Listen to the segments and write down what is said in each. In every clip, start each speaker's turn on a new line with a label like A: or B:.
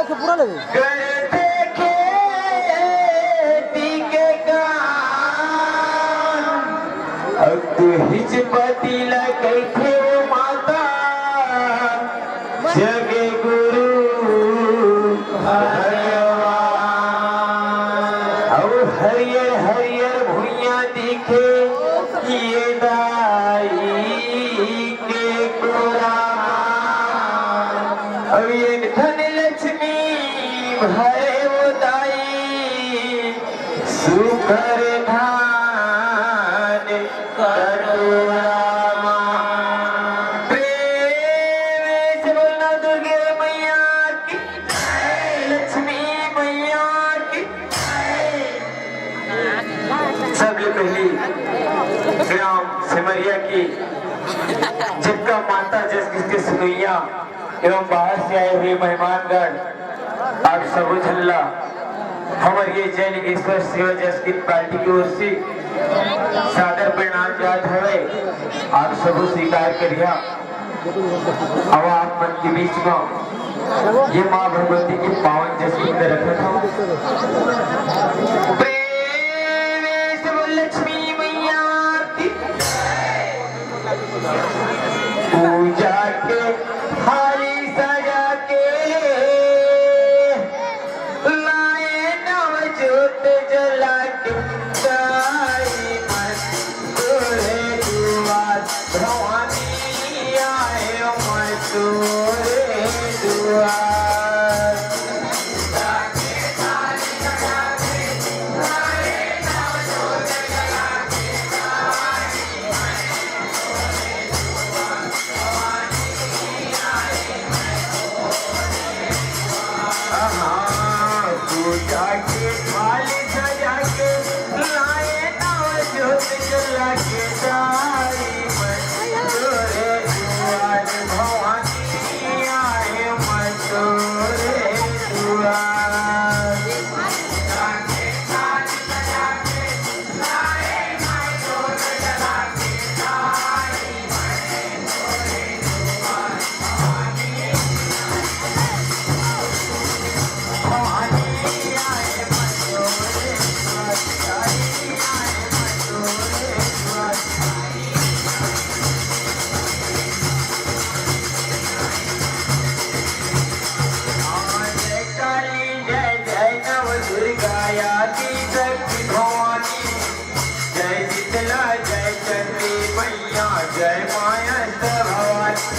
A: के पूरा ले
B: तू हिच पतिला कैथे माता जगे गुरु हरियर हरियर भुइया दिखे ये दाई के कोरा अब ये धन लक्ष्मी भरे वो दाई सुकर धान कटोरा प्रेम से बोलना दुर्गे मैया की लक्ष्मी मैया की सबसे पहली ग्राम सिमरिया की जिनका माता जस किसके सुनैया एवं बाहर से आए हुए मेहमानगण आप सब झल्ला हमारे ये जय लिंगेश्वर सेवा जसकित पार्टी की ओर से सादर प्रणाम जात हवे आप सब स्वीकार करिया अब आप मन के बीच में ये माँ भगवती की पावन जसकित रखा था प्रेम से बोल लक्ष्मी मैया की पूजा के थाली सजा के लाए नव ज्योत जला के गाई मस्तूरे दुआर भवानी आए मस्तूरे दुआर पूजा के थाली सजा के लाए नव ज्योत जला के जाई मस्तूरे दुआर भवानी आए मस्तूरे दुआर जय माया भवानी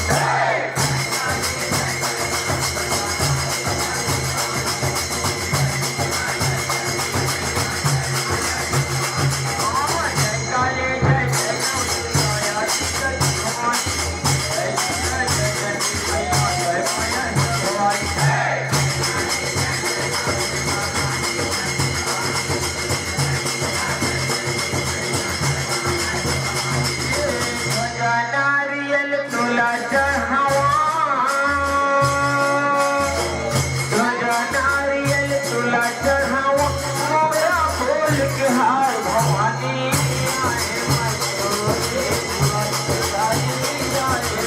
B: नारियल तुला चढ़ावा नारियल तुला चढ़ावा मोरा बोल के हार भवानी आए मस्तूरे दुआर आए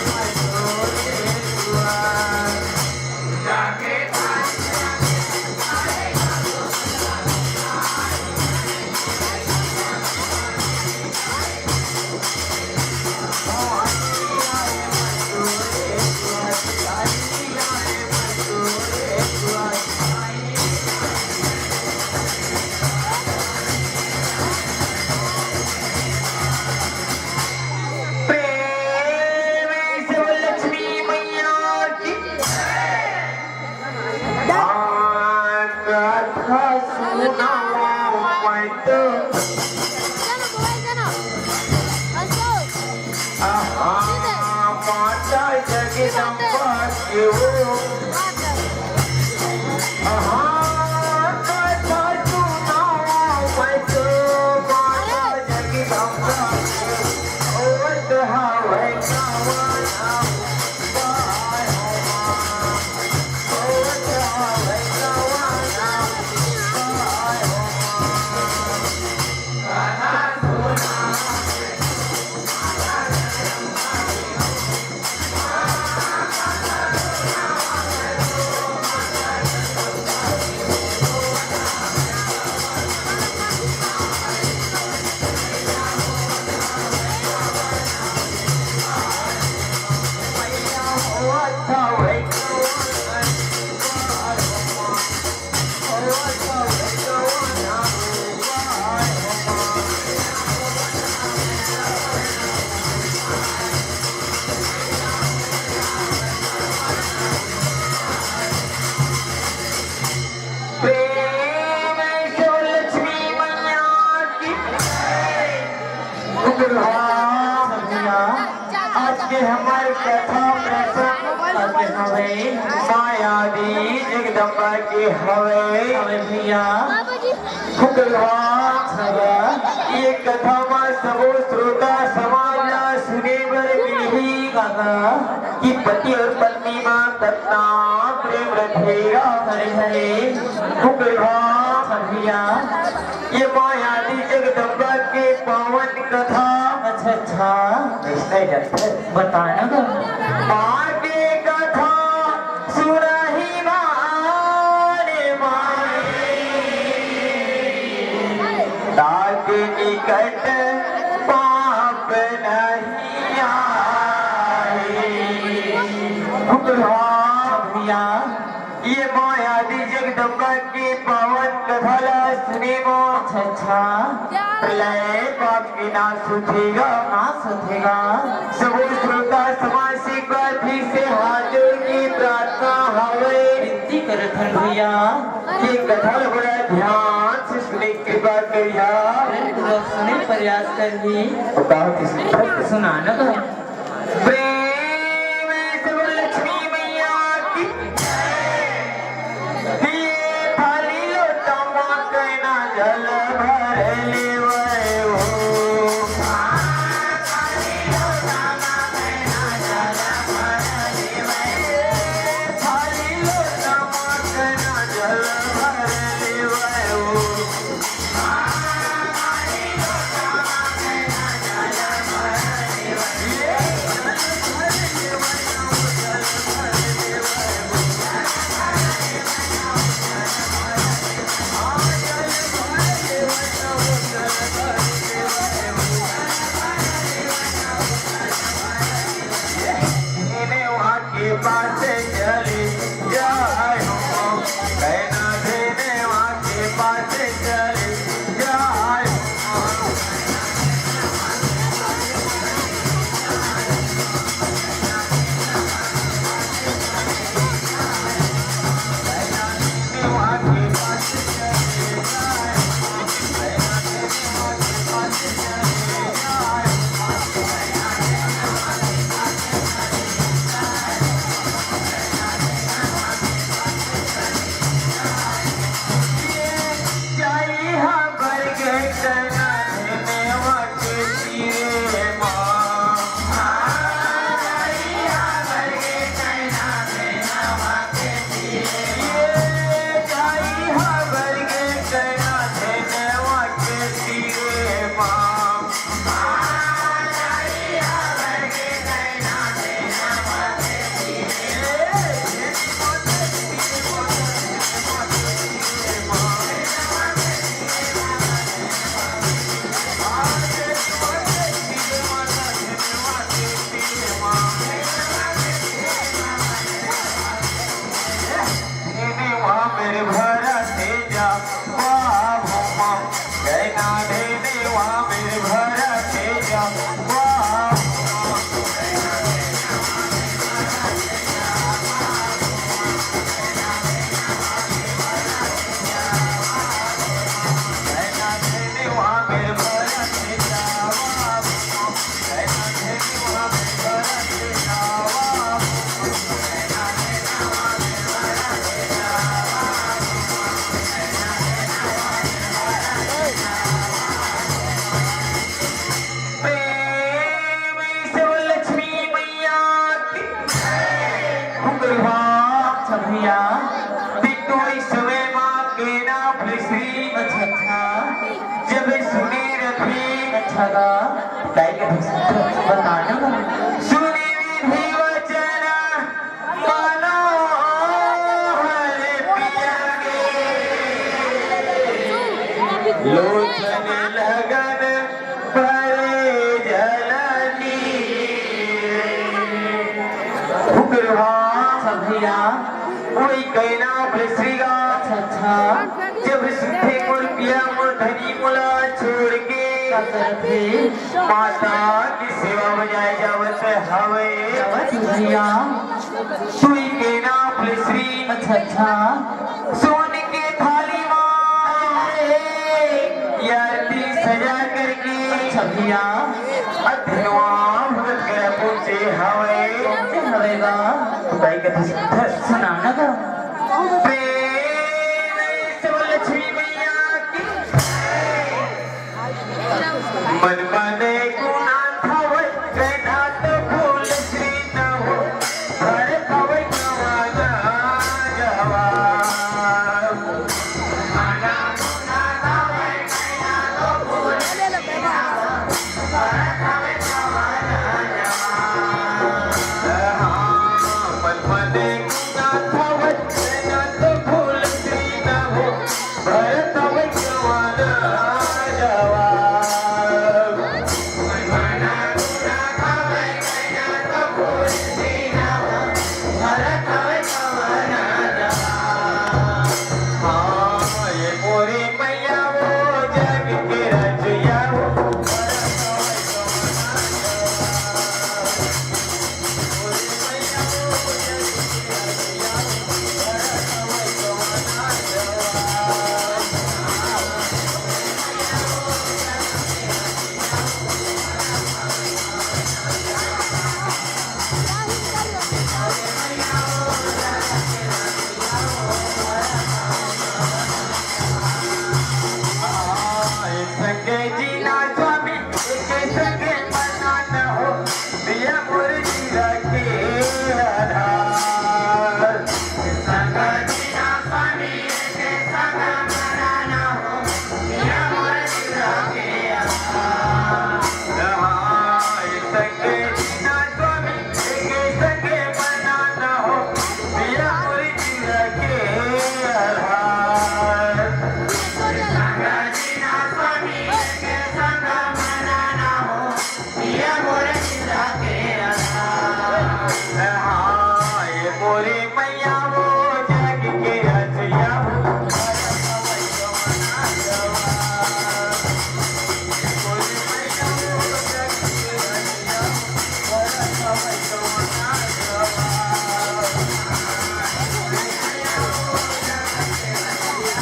B: मस्तूरे दुआर जाके माया दी जगदम्बा के हवे
A: भैया
B: ये कथा में सबो श्रोता समाज सुने बर मिली
A: काका
B: कि पति और पत्नी में कितना प्रेम रखेगा।
A: हरे हरे भैया
B: ये माया दी जगदम्बा के पावन कथा
A: अच्छा अच्छा
B: कैसे जाते
A: बताना का
B: आगे कथा सुनहि माने ताके निकट पाप नहीं आए।
A: भैया
B: ये माया दी जगदम्बा की पावन कथा ला सुने मो
A: अच्छा अच्छा
B: प्रलय पाप की नाश उठेगा
A: नाश होगा
B: सबो श्रोता समाज से फिर से हाथ जोड़ की प्रार्थना हवे
A: विनती करत हन भैया
B: ये कथा बड़ा ध्यान से सुने कृपा करिया
A: सुने प्रयास कर ही सुनाना का
B: प्रेम से बोल लक्ष्मी मैया की ये थाली लोटा मां कहना जल भर लेवे हो थाली लोटा मां कहना जल भर लेवे थाली लोटा मां कहना जल भर लेवे हो थाली लोटा मां कहना जल भर लेवे इन्हें वहाँ के पास चले जाए हो कहना देने वहाँ के पास चले जाए हो वहाँ के पास चले जाए कहना देने वहाँ के पास चले जाए मेरे भरा से जा वाह कहना देने वहाँ मेरे भरा से जा वाह कहना देने वहाँ मेरे भरा से जा वाह कहना देने वहाँ मेरे भरा से जा वाह प्रेम से वो लक्ष्मी मैया की
A: अच्छा भैया
B: बिट्टू इसवे माँ के नाम श्री
A: अच्छा अच्छा
B: जब सुनी रथी
A: अच्छा का बताना का
B: सुनी विधि वचन मानो हरे पिया के लोचन लगन भरे जलनी
A: अच्छा भैया
B: वही कहना श्रीगा
A: अच्छा अच्छा
B: जब सुखे मुड़ पिया मुड़ धनी मुला छोड़ के माता की सेवा बजाए जावत हवे
A: भैया
B: सुई के नाम श्री
A: अच्छा अच्छा
B: सोने के थाली याती सजा करके
A: अच्छा भैया
B: अध्यवा भगत कर पूछे हवे
A: हवेगा
B: भाई कथी
A: सुनाना ना का
B: प्रेम से बोल लक्ष्मी मैया की मन